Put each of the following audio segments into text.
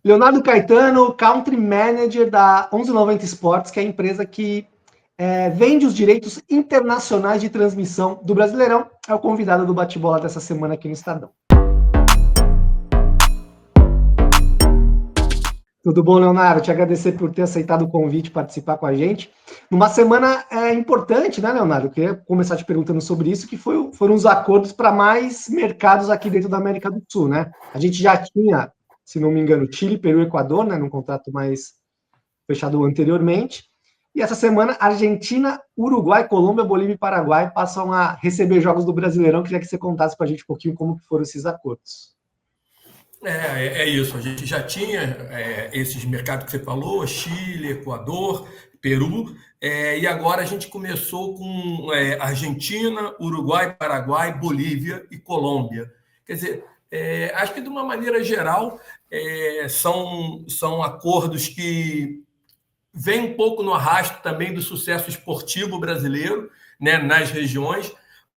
Leonardo Caetano, Country Manager da 1190 Esportes, que é a empresa que vende os direitos internacionais de transmissão do Brasileirão. É o convidado do bate-bola dessa semana aqui no Estadão. Tudo bom, Leonardo? Te agradecer por ter aceitado o convite, participar com a gente. Numa semana importante, né, Leonardo? Eu queria começar te perguntando sobre isso, que foram os acordos para mais mercados aqui dentro da América do Sul, né? A gente já tinha, se não me engano, Chile, Peru e Equador, né, num contrato mais fechado anteriormente. E essa semana, Argentina, Uruguai, Colômbia, Bolívia e Paraguai passam a receber jogos do Brasileirão. Queria que você contasse para a gente um pouquinho como foram esses acordos. É isso, a gente já tinha esses mercados que você falou, Chile, Equador, Peru, e agora a gente começou com Argentina, Uruguai, Paraguai, Bolívia e Colômbia. Quer dizer, acho que de uma maneira geral são acordos que vêm um pouco no arrasto também do sucesso esportivo brasileiro, né, nas regiões,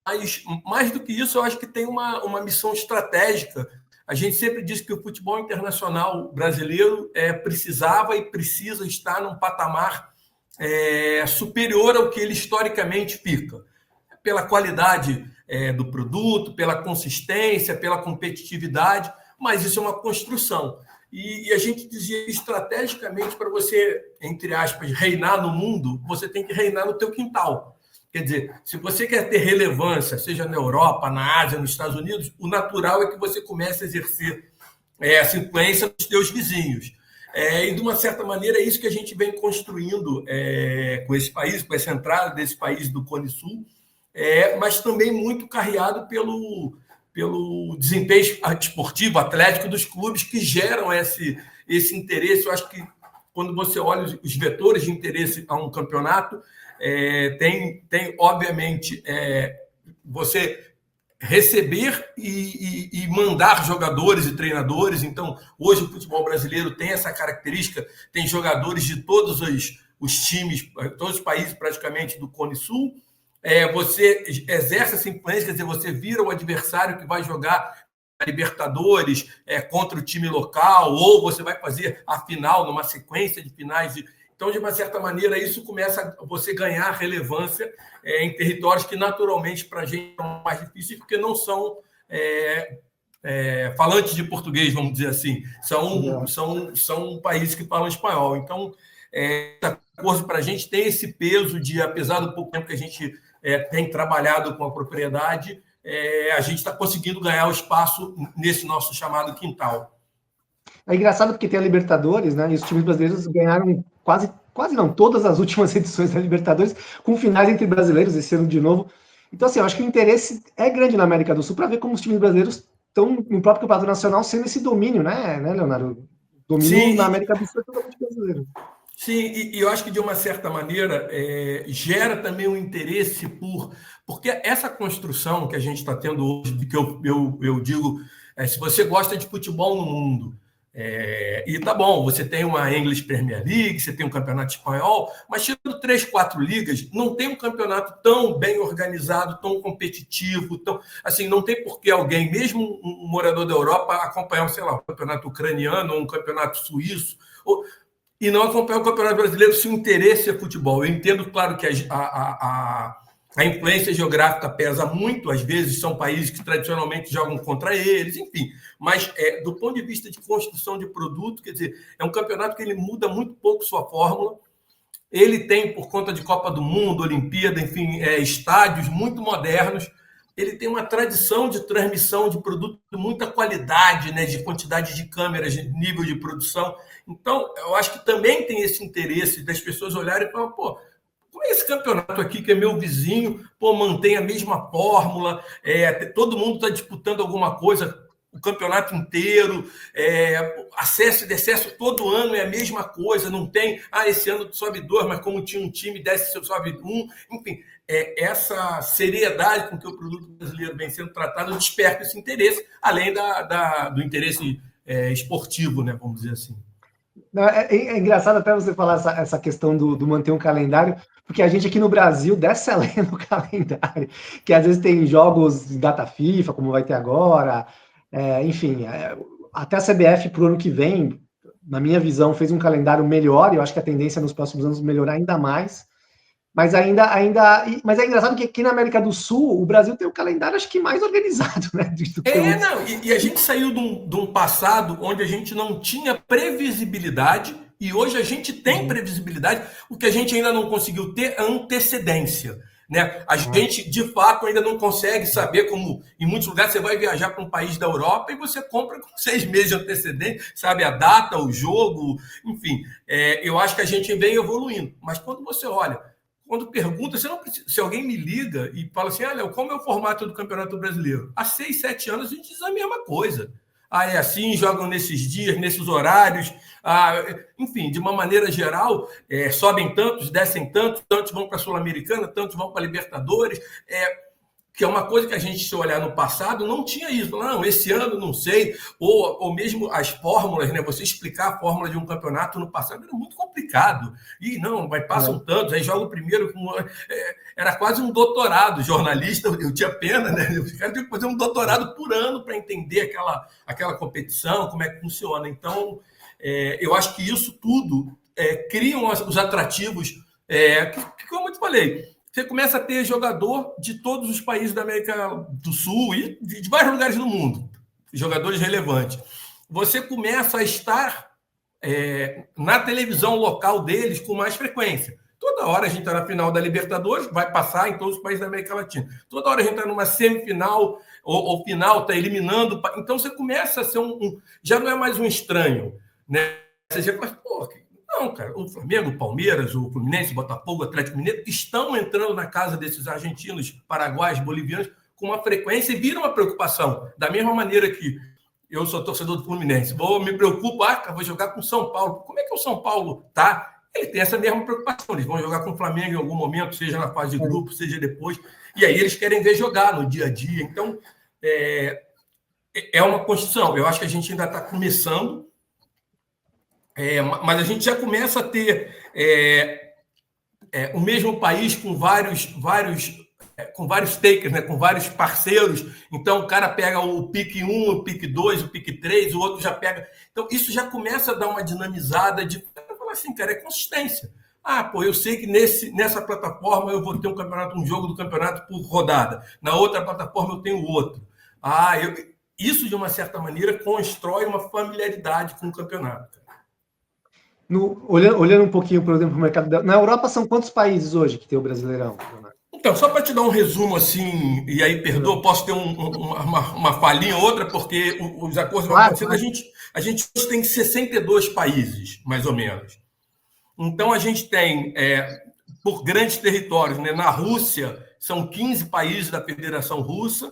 mas mais do que isso, eu acho que tem uma missão estratégica. A gente sempre diz que o futebol internacional brasileiro precisava e precisa estar num patamar superior ao que ele historicamente fica, pela qualidade do produto, pela consistência, pela competitividade, mas isso é uma construção. E a gente dizia estrategicamente, para você, entre aspas, reinar no mundo, você tem que reinar no teu quintal. Quer dizer, se você quer ter relevância, seja na Europa, na Ásia, nos Estados Unidos, o natural é que você comece a exercer essa influência nos seus vizinhos. E, de uma certa maneira, é isso que a gente vem construindo com esse país, com essa entrada desse país do Cone Sul, mas também muito carreado pelo desempenho esportivo, atlético dos clubes que geram esse interesse. Eu acho que quando você olha os vetores de interesse a um campeonato, tem obviamente, você receber e mandar jogadores e treinadores. Então, hoje o futebol brasileiro tem essa característica, tem jogadores de todos os times, todos os países praticamente do Cone Sul. Você exerce essa influência, quer dizer, você vira o adversário que vai jogar a Libertadores contra o time local, ou você vai fazer a final numa sequência de finais Então, de uma certa maneira, isso começa a você ganhar relevância em territórios que, naturalmente, para a gente são mais difíceis, porque não são falantes de português, vamos dizer assim. São países que falam espanhol. Então, esse acordo para a gente tem esse peso de, apesar do pouco tempo que a gente tem trabalhado com a propriedade, a gente está conseguindo ganhar o espaço nesse nosso chamado quintal. É engraçado porque tem a Libertadores, né? E os times brasileiros ganharam quase não, todas as últimas edições da Libertadores, com finais entre brasileiros, esse ano de novo. Então, assim, eu acho que o interesse é grande na América do Sul para ver como os times brasileiros estão no próprio campeonato nacional sendo esse domínio, né, Leonardo? Domínio Sim, na América do Sul é totalmente brasileiro. Sim, e eu acho que, de uma certa maneira, gera também um interesse porque essa construção que a gente está tendo hoje, que eu digo, se você gosta de futebol no mundo, e tá bom, você tem uma English Premier League, você tem um campeonato espanhol, mas tirando 3, 4 ligas, não tem um campeonato tão bem organizado, tão competitivo, assim, não tem por que alguém, mesmo um morador da Europa, acompanhar, sei lá, um campeonato ucraniano ou um campeonato suíço, e não acompanhar o Campeonato Brasileiro se o interesse é futebol. Eu entendo, claro, que a influência geográfica pesa muito, às vezes são países que tradicionalmente jogam contra eles, enfim. Mas, do ponto de vista de construção de produto, quer dizer, é um campeonato que ele muda muito pouco sua fórmula. Ele tem, por conta de Copa do Mundo, Olimpíada, enfim, estádios muito modernos. Ele tem uma tradição de transmissão de produto de muita qualidade, né, de quantidade de câmeras, de nível de produção. Então, eu acho que também tem esse interesse das pessoas olharem e falar, pô, como é esse campeonato aqui, que é meu vizinho, mantém a mesma fórmula, todo mundo está disputando alguma coisa o campeonato inteiro, acesso e decesso todo ano é a mesma coisa, não tem, esse ano sobe 2, mas como tinha um time, desce, sobe 1, enfim, essa seriedade com que o produto brasileiro vem sendo tratado desperta esse interesse, além do interesse esportivo, né, vamos dizer assim. É engraçado até você falar essa questão do manter um calendário, porque a gente aqui no Brasil desce a lenha no calendário, que às vezes tem jogos de data FIFA, como vai ter agora, enfim, até a CBF para o ano que vem na minha visão, fez um calendário melhor, e eu acho que a tendência nos próximos anos melhorar ainda mais. Mas mas é engraçado que aqui na América do Sul, o Brasil tem o calendário, acho que mais organizado, né? Não, e a gente saiu de um passado onde a gente não tinha previsibilidade, e hoje a gente tem previsibilidade, o que a gente ainda não conseguiu ter é antecedência. Né? A gente, de fato, ainda não consegue saber como, em muitos lugares, você vai viajar para um país da Europa e você compra com 6 meses de antecedência, sabe a data, o jogo, enfim. Eu acho que a gente vem evoluindo. Mas quando você olha, quando pergunta, você não precisa, se alguém me liga e fala assim, olha, como é o formato do Campeonato Brasileiro? Há 6, 7 anos a gente diz a mesma coisa. É assim, jogam nesses dias, nesses horários. Enfim, de uma maneira geral, sobem tantos, descem tantos, tantos vão para a Sul-Americana, tantos vão para a Libertadores. Que é uma coisa que a gente, se olhar no passado, não tinha isso. Não, esse ano não sei. Ou mesmo as fórmulas, né? Você explicar a fórmula de um campeonato no passado era muito complicado. E não, passam tantos, aí joga o primeiro. Era quase um doutorado jornalista, eu tinha pena, né? O cara tinha que fazer um doutorado por ano para entender aquela competição, como é que funciona. Então, eu acho que isso tudo criam os atrativos, como eu te falei. Você começa a ter jogador de todos os países da América do Sul e de vários lugares do mundo, jogadores relevantes. Você começa a estar na televisão local deles com mais frequência. Toda hora a gente está na final da Libertadores, vai passar em todos os países da América Latina. Toda hora a gente está numa semifinal ou final, está eliminando. Então você começa a ser já não é mais um estranho. Né? Você já fala, pô, não, cara, o Flamengo, o Palmeiras, o Fluminense, o Botafogo, o Atlético Mineiro estão entrando na casa desses argentinos, paraguaios, bolivianos com uma frequência e viram uma preocupação. Da mesma maneira que eu sou torcedor do Fluminense, me preocupo, vou jogar com o São Paulo. Como é que o São Paulo tá? Ele tem essa mesma preocupação. Eles vão jogar com o Flamengo em algum momento, seja na fase de grupo, seja depois. E aí eles querem ver jogar no dia a dia. Então, é uma construção. Eu acho que a gente ainda está começando. Mas a gente já começa a ter o mesmo país com vários takers, né? Com vários parceiros. Então, o cara pega o pique 1, o pique 2, o pique 3, o outro já pega. Então, isso já começa a dar uma dinamizada de falar assim, cara, é consistência. Eu sei que nessa plataforma eu vou ter um jogo do campeonato por rodada. Na outra plataforma eu tenho outro. Isso, de uma certa maneira, constrói uma familiaridade com o campeonato. Olhando um pouquinho, por exemplo, para o mercado. Na Europa, são quantos países hoje que tem o Brasileirão? Então, só para te dar um resumo assim, e aí perdoa, posso ter uma falhinha ou outra, porque os acordos vão acontecendo. A gente hoje tem 62 países, mais ou menos. Então, a gente tem, por grandes territórios, né? Na Rússia, são 15 países da Federação Russa.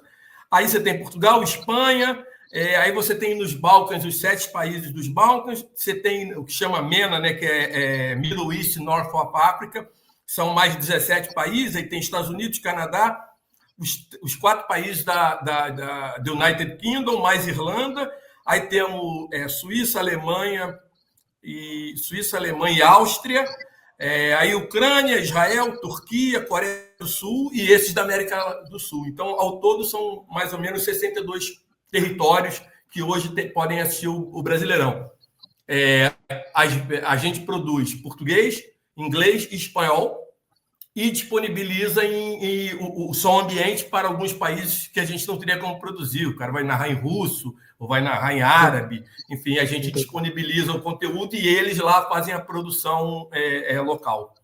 Aí você tem Portugal, Espanha. Aí você tem nos Balcãs os 7 países dos Balcãs, você tem o que chama MENA, né, que é Middle East, North of Africa, são mais de 17 países, aí tem Estados Unidos, Canadá, os 4 países da United Kingdom, mais Irlanda, aí temos Suíça, Alemanha e Áustria, aí Ucrânia, Israel, Turquia, Coreia do Sul e esses da América do Sul. Então, ao todo, são mais ou menos 62 territórios que hoje podem assistir o Brasileirão. A gente produz português, inglês e espanhol e disponibiliza o som ambiente para alguns países que a gente não teria como produzir. O cara vai narrar em russo ou vai narrar em árabe. Enfim, a gente disponibiliza o conteúdo e eles lá fazem a produção local.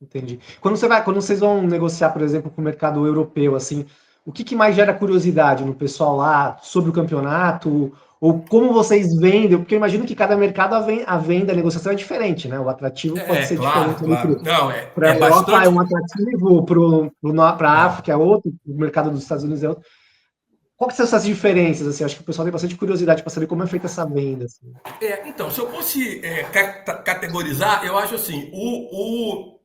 Entendi. Quando vocês vão negociar, por exemplo, com o mercado europeu, assim, o que mais gera curiosidade no pessoal lá sobre o campeonato? Ou como vocês vendem? Porque eu imagino que cada mercado a venda, a negociação é diferente, né? O atrativo pode ser diferente. Claro. Para a Europa bastante... é um atrativo, para a África é outro, o mercado dos Estados Unidos é outro. Quais são essas diferenças? Assim? Acho que o pessoal tem bastante curiosidade para saber como é feita essa venda. Assim. Então, se eu fosse categorizar, eu acho assim, os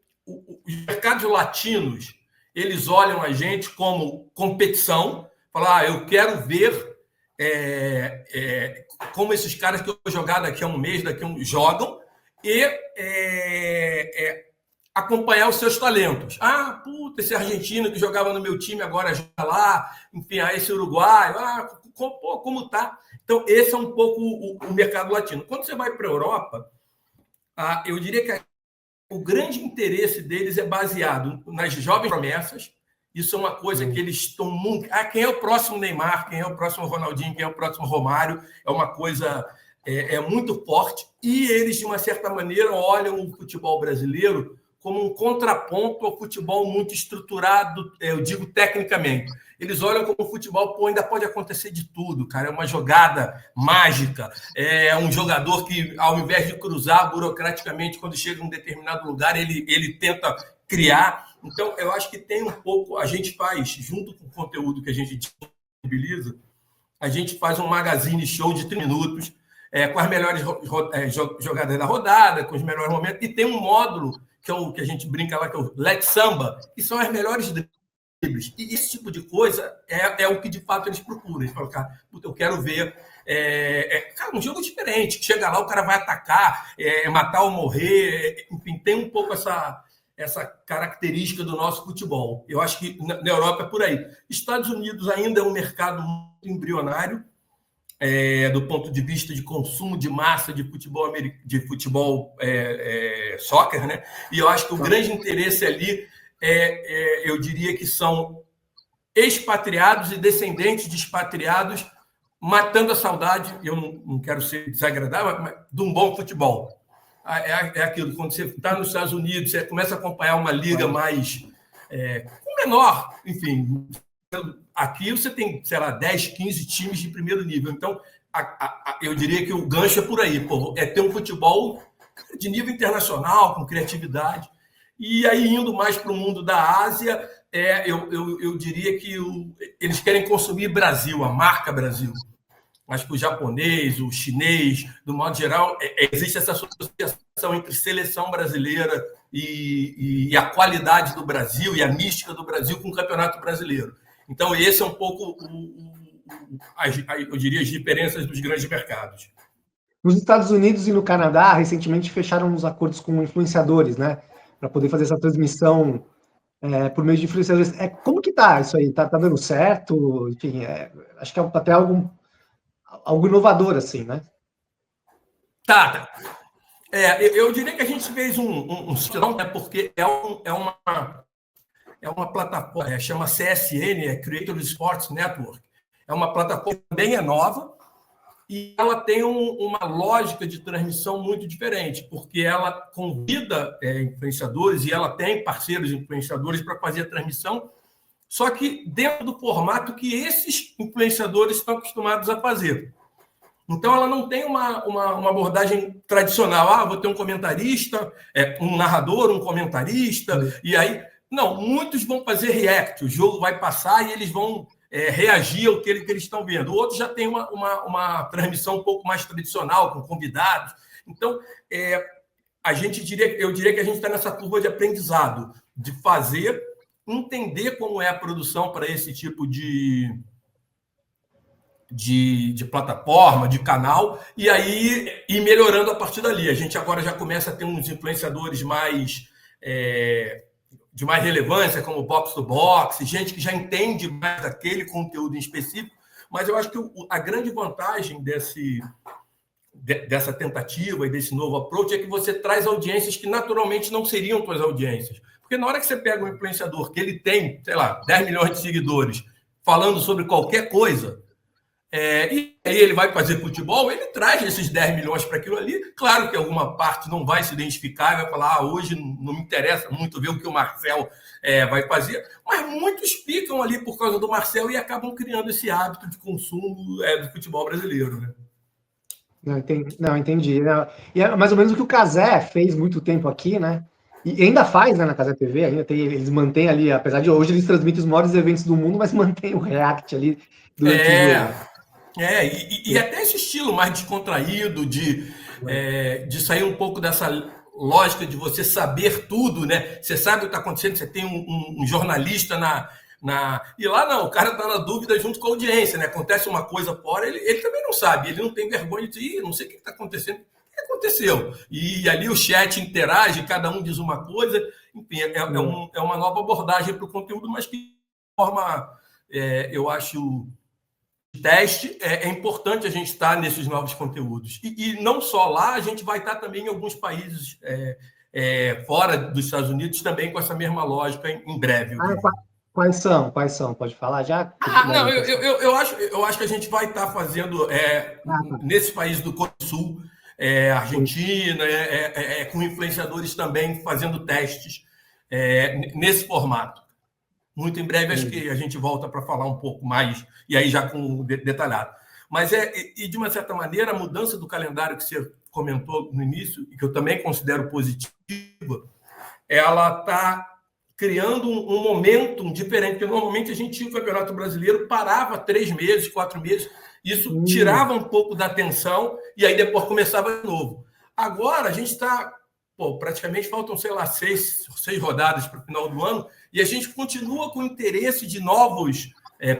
mercados latinos, eles olham a gente como competição, falar, eu quero ver como esses caras que eu vou jogar daqui a um mês, jogam, e acompanhar os seus talentos. Esse argentino que jogava no meu time agora joga lá, enfim, esse uruguaio, como tá? Então, esse é um pouco o mercado latino. Quando você vai para a Europa, eu diria que o grande interesse deles é baseado nas jovens promessas. Isso é uma coisa que eles estão muito... quem é o próximo Neymar? Quem é o próximo Ronaldinho? Quem é o próximo Romário? É uma coisa muito forte. E eles, de uma certa maneira, olham o futebol brasileiro como um contraponto ao futebol muito estruturado, eu digo tecnicamente. Eles olham como o futebol, ainda pode acontecer de tudo, cara. É uma jogada mágica, é um jogador que, ao invés de cruzar burocraticamente, quando chega em um determinado lugar, ele tenta criar. Então, eu acho que tem um pouco, a gente faz, junto com o conteúdo que a gente disponibiliza, a gente faz um magazine show de 30 minutos, com as melhores jogadas da rodada, com os melhores momentos, e tem um módulo que é o que a gente brinca lá, que é o Let's Samba, que são as melhores dribles. E esse tipo de coisa é o que, de fato, eles procuram. Eles falam, cara, eu quero ver cara, um jogo diferente, que chega lá, o cara vai atacar, matar ou morrer, enfim, tem um pouco essa característica do nosso futebol. Eu acho que na Europa é por aí. Estados Unidos ainda é um mercado muito embrionário, do ponto de vista de consumo de massa de futebol soccer, né? E eu acho que o grande interesse ali eu diria que são expatriados e descendentes de expatriados matando a saudade, eu não quero ser desagradável, mas de um bom futebol. É aquilo, quando você está nos Estados Unidos, você começa a acompanhar uma liga mais menor, enfim. Aqui você tem, sei lá, 10, 15 times de primeiro nível. Então, eu diria que o gancho é por aí. É ter um futebol de nível internacional, com criatividade. E aí, indo mais para o mundo da Ásia, eu diria que eles querem consumir Brasil, a marca Brasil. Acho que o japonês, o chinês, do modo geral, existe essa associação entre seleção brasileira e a qualidade do Brasil e a mística do Brasil com o Campeonato Brasileiro. Então, esse é um pouco, eu diria, as diferenças dos grandes mercados. Nos Estados Unidos e no Canadá, recentemente fecharam uns acordos com influenciadores, né? Para poder fazer essa transmissão por meio de influenciadores. Como que tá isso aí? Tá dando certo? Enfim, acho que é até algo inovador, assim, né? Tá. Eu diria que a gente fez um silão, né? Porque é uma plataforma, chama CSN, Creator Sports Network. É uma plataforma que também é nova e ela tem uma lógica de transmissão muito diferente, porque ela convida influenciadores e ela tem parceiros influenciadores para fazer a transmissão, só que dentro do formato que esses influenciadores estão acostumados a fazer. Então, ela não tem uma abordagem tradicional. Vou ter um comentarista, um narrador, um comentarista, e aí... Não, muitos vão fazer react, o jogo vai passar e eles vão reagir ao que eles estão vendo. Outros já têm uma transmissão um pouco mais tradicional, com convidados. Então, eu diria que a gente está nessa curva de aprendizado, de fazer, entender como é a produção para esse tipo de plataforma, de canal, e aí ir melhorando a partir dali. A gente agora já começa a ter uns influenciadores de mais relevância, como Box to Box, gente que já entende mais daquele conteúdo em específico, mas eu acho que a grande vantagem dessa tentativa e desse novo approach é que você traz audiências que naturalmente não seriam tuas audiências. Porque na hora que você pega um influenciador que ele tem, sei lá, 10 milhões de seguidores, falando sobre qualquer coisa, e aí ele vai fazer futebol, ele traz esses 10 milhões para aquilo ali. Claro que alguma parte não vai se identificar e vai falar, hoje não me interessa muito ver o que o Marcel vai fazer, mas muitos ficam ali por causa do Marcel e acabam criando esse hábito de consumo do futebol brasileiro, né? Não, entendi. Não. E é mais ou menos o que o Cazé fez muito tempo aqui, né? E ainda faz, né, na Cazé TV, eles mantêm ali, apesar de hoje eles transmitem os maiores eventos do mundo, mas mantém o React ali durante o jogo. E até esse estilo mais descontraído de sair um pouco dessa lógica de você saber tudo, né? Você sabe o que está acontecendo, você tem um jornalista e lá não, o cara está na dúvida junto com a audiência, né? Acontece uma coisa fora, ele também não sabe, ele não tem vergonha de dizer, não sei o que está acontecendo, o que aconteceu? E ali o chat interage, cada um diz uma coisa, enfim, é uma nova abordagem para o conteúdo, mas que de forma, eu acho teste, é importante a gente estar nesses novos conteúdos. E não só lá, a gente vai estar também em alguns países fora dos Estados Unidos também com essa mesma lógica em breve. Quais são? Quais são? Pode falar já? Não, eu acho que a gente vai estar fazendo nesses países do Cone Sul, Argentina, com influenciadores também fazendo testes nesse formato. Muito em breve, acho que a gente volta para falar um pouco mais, e aí já com detalhado. Mas de uma certa maneira, a mudança do calendário que você comentou no início, e que eu também considero positiva, ela está criando um momentum diferente, porque normalmente a gente tinha o Campeonato Brasileiro, parava 3 meses, 4 meses, isso tirava um pouco da atenção, e aí depois começava de novo. Agora a gente está, praticamente faltam, sei lá, 6 rodadas para o final do ano, e a gente continua com interesse de novos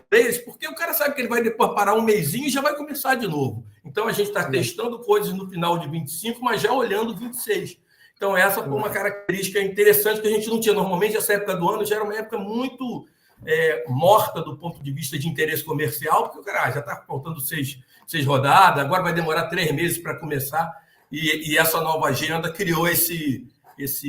players, porque o cara sabe que ele vai depois parar um mesinho e já vai começar de novo. Então a gente está testando coisas no final de 25, mas já olhando 26. Então, essa foi uma característica interessante que a gente não tinha. Normalmente, essa época do ano já era uma época muito morta do ponto de vista de interesse comercial, porque o cara já está faltando 6 rodadas, agora vai demorar 3 meses para começar, e essa nova agenda criou esse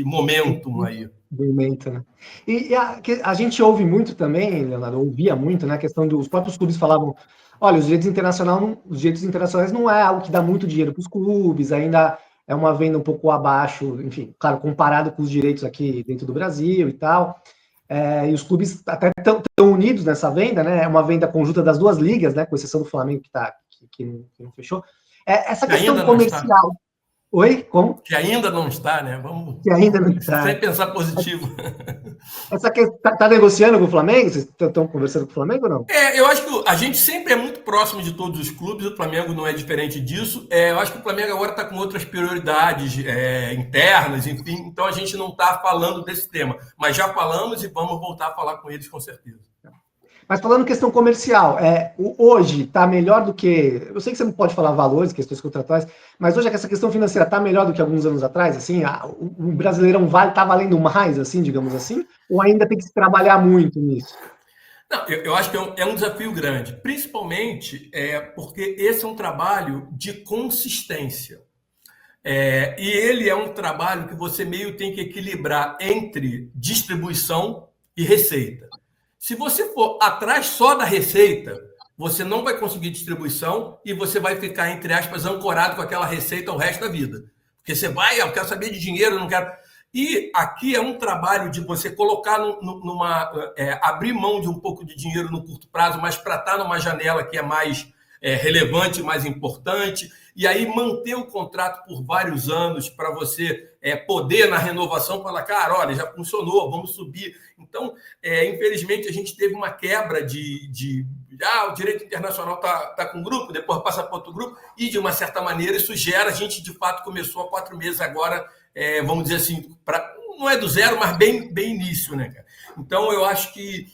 momentum aí. Momento, né? E a gente ouve muito também, Leonardo, ouvia muito, né? A questão dos próprios clubes falavam: olha, os direitos internacionais não é algo que dá muito dinheiro para os clubes, ainda é uma venda um pouco abaixo, enfim, claro, comparado com os direitos aqui dentro do Brasil e tal. E os clubes até estão unidos nessa venda, né? É uma venda conjunta das duas ligas, né? Com exceção do Flamengo que não fechou. Essa questão comercial. Oi? Como? Que ainda não está, né? Vamos. Que ainda não está. Sem pensar positivo. Essa questão, tá negociando com o Flamengo? Vocês estão conversando com o Flamengo ou não? Eu acho que a gente sempre é muito próximo de todos os clubes, o Flamengo não é diferente disso. Eu acho que o Flamengo agora está com outras prioridades internas, enfim, então a gente não está falando desse tema, mas já falamos e vamos voltar a falar com eles com certeza. Mas falando questão comercial, hoje está melhor do que... Eu sei que você não pode falar valores, questões contratuais, mas hoje essa questão financeira está melhor do que alguns anos atrás? Assim, o Brasileirão está valendo mais, assim, digamos assim? Ou ainda tem que se trabalhar muito nisso? Não, eu acho que é um desafio grande, principalmente porque esse é um trabalho de consistência. E ele é um trabalho que você meio tem que equilibrar entre distribuição e receita. Se você for atrás só da receita, você não vai conseguir distribuição e você vai ficar, entre aspas, ancorado com aquela receita o resto da vida. Porque você vai, eu quero saber de dinheiro, eu não quero... E aqui é um trabalho de você colocar abrir mão de um pouco de dinheiro no curto prazo, mas para estar numa janela que é mais relevante, mais importante, e aí manter o contrato por vários anos para você poder, na renovação, falar, cara, olha, já funcionou, vamos subir. Então, infelizmente, a gente teve uma quebra o direito internacional está com um grupo, depois passa para outro grupo, e, de uma certa maneira, isso gera, a gente, de fato, começou há 4 meses agora, vamos dizer assim, não é do zero, mas bem início, né, cara? Então, eu acho que,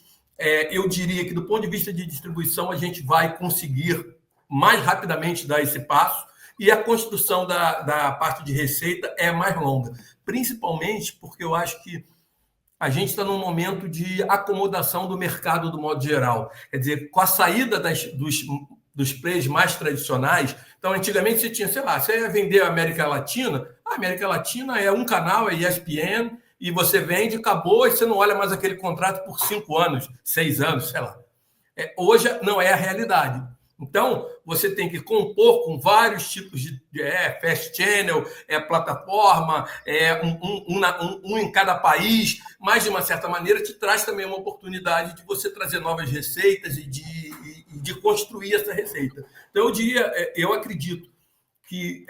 eu diria que, do ponto de vista de distribuição, a gente vai conseguir mais rapidamente dar esse passo, e a construção da parte de receita é mais longa, principalmente porque eu acho que a gente está num momento de acomodação do mercado do modo geral. Quer dizer, com a saída dos players mais tradicionais, então antigamente você tinha, sei lá, você ia vender a América Latina é um canal, é ESPN, e você vende, acabou, e você não olha mais aquele contrato por 5 anos, 6 anos, sei lá. Hoje não é a realidade. Então, você tem que compor com vários tipos de fast channel, plataforma, um em cada país, mas, de uma certa maneira, te traz também uma oportunidade de você trazer novas receitas e de construir essa receita. Então, eu acredito que,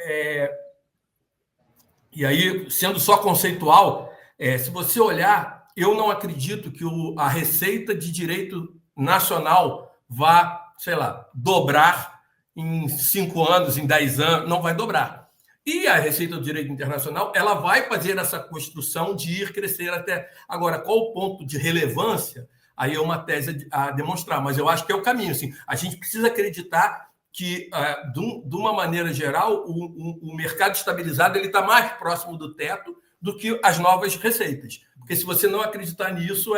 e aí, sendo só conceitual, se você olhar, eu não acredito que a receita de direito nacional vá, sei lá, dobrar em 5 anos, em 10 anos, não vai dobrar. E a receita do direito internacional, ela vai fazer essa construção de ir crescer até... Agora, qual o ponto de relevância? Aí é uma tese a demonstrar, mas eu acho que é o caminho. Assim, a gente precisa acreditar que, de uma maneira geral, o mercado estabilizado está mais próximo do teto do que as novas receitas. Porque se você não acreditar nisso,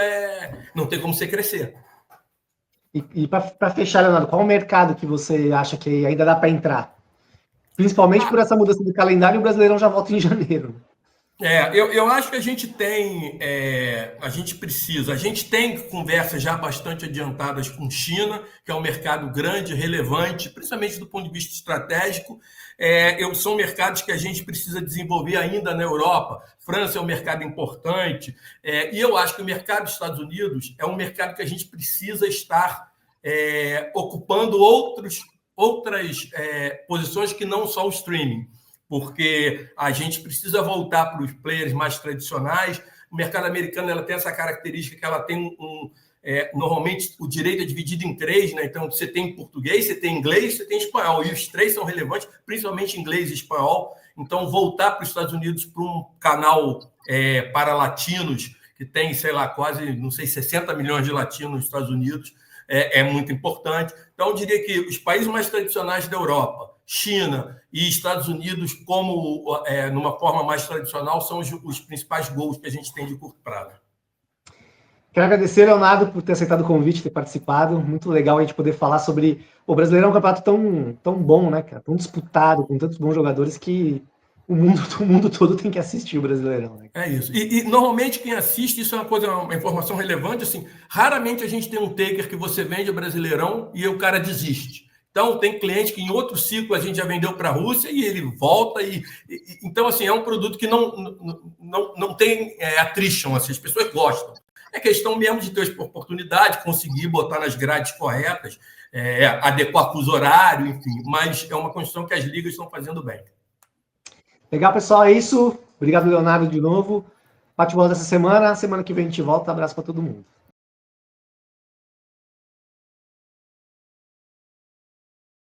não tem como você crescer. E para fechar, Leonardo, qual o mercado que você acha que ainda dá para entrar? Principalmente por essa mudança do calendário, o Brasileirão já volta em janeiro. Eu acho que a gente tem, a gente tem conversas já bastante adiantadas com China, que é um mercado grande, relevante, principalmente do ponto de vista estratégico. São mercados que a gente precisa desenvolver ainda na Europa. França é um mercado importante, e eu acho que o mercado dos Estados Unidos é um mercado que a gente precisa estar ocupando outras posições que não só o streaming, porque a gente precisa voltar para os players mais tradicionais. O mercado americano ela tem essa característica que ela tem normalmente o direito é dividido em três, né? Então você tem português, você tem inglês, você tem espanhol, e os três são relevantes, principalmente inglês e espanhol. Então voltar para os Estados Unidos para um canal para latinos, que tem, sei lá, quase, não sei, 60 milhões de latinos nos Estados Unidos, é muito importante. Então eu diria que os países mais tradicionais da Europa, China e Estados Unidos, como numa forma mais tradicional, são os principais gols que a gente tem de curto prazo. Quero agradecer, Leonardo, por ter aceitado o convite, ter participado. Muito legal a gente poder falar sobre... O Brasileirão é um campeonato tão bom, né, cara? Tão disputado, com tantos bons jogadores que o mundo todo tem que assistir o Brasileirão. Né? É isso. E normalmente quem assiste, isso é uma informação relevante, assim, raramente a gente tem um taker que você vende Brasileirão e o cara desiste. Então, tem cliente que em outro ciclo a gente já vendeu para a Rússia e ele volta. Então, assim, é um produto que não tem attrition, assim, as pessoas gostam. É questão mesmo de ter oportunidade, conseguir botar nas grades corretas, adequar com os horários, enfim. Mas é uma construção que as ligas estão fazendo bem. Legal, pessoal. É isso. Obrigado, Leonardo, de novo. Bate-bola dessa semana. Semana que vem a gente volta. Abraço para todo mundo.